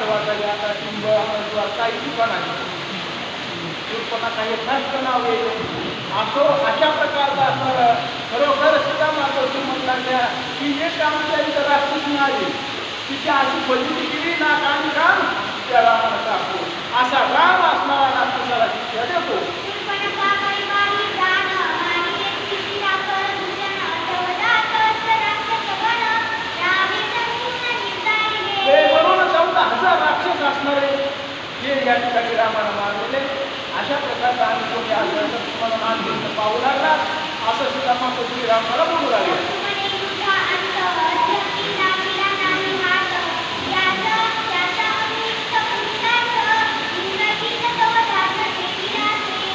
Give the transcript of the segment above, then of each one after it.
राष्ट्रवादा आता टिंब काही ठिकाण आहे काही नष्ट नाव असो अशा प्रकारचा असणारं खरोखर सुद्धा मात्र म्हणल्या की एक आमच्या इथं राष्ट्रीय मिळाली तिच्या अशी फजिती केली ना आणि काम त्या रामाला टाकतो असा राम असणारा राष्ट्राला शिक्षा देतो. म्हणून 14,000 राक्षस असणारे हे या ठिकाणी रामाला मारलेले अशा प्रकारचा आम्ही तुम्ही आज तुम्हाला मान घेऊन पाहू लागला असं सुद्धा मात्र श्री रामाला बोलू लागले.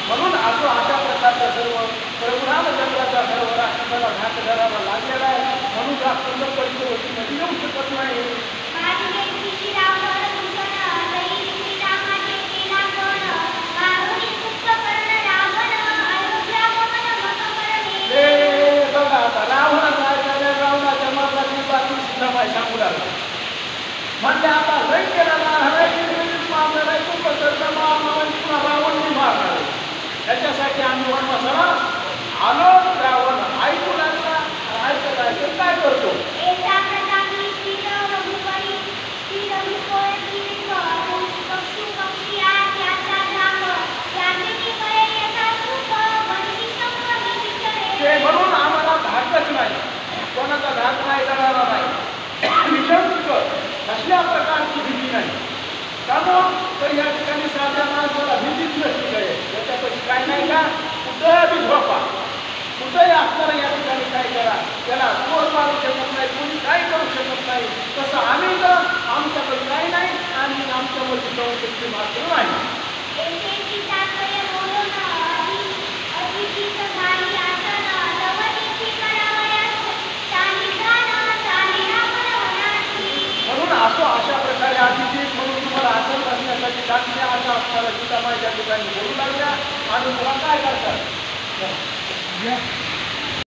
म्हणून असो अशा प्रकारचा सर्व प्रभुरामचंद्राचा सर्व राष्ट्राला घात करावा लागलेला आहे. म्हणून राष्ट्र परिस्थिती येऊ शकत नाही. बघा आता रावण काय झालं रावणाच्या मरणाची बातमी सुद्धा माहिती सांगू लागला म्हणजे आता लय केला मारणार आहे पुन्हा रावण मारणार आहे. त्याच्यासाठी आम्ही वनवासाला आलो. रावण ऐकू लागला ऐकत ऐकत काय करतो म्हणून आम्हाला धाकच नाही कोणाचा धाक नाही करायला नाही निशंक कसल्या प्रकारची भीती नाही त्यामुळं तर या ठिकाणी साध्या माणसाला भीतीच नसली पाहिजे. त्याच्यापैकी काय नाही का कुठं बी झोपा कुठंही असताना या ठिकाणी काय करा त्याला चोर मारू शकत नाही कोणी काय करू शकत नाही. तसं आम्ही तर आमच्याकडे काही नाही आणि आमच्यामध्ये संस्कृती मात्र नाही. असो अशा प्रकारे अतिथी म्हणून तुम्हाला आसन बसण्यासाठी लागणे अशा असणारा सीतामाई त्या ठिकाणी बोलू लागल्या आणि तुला काय करतात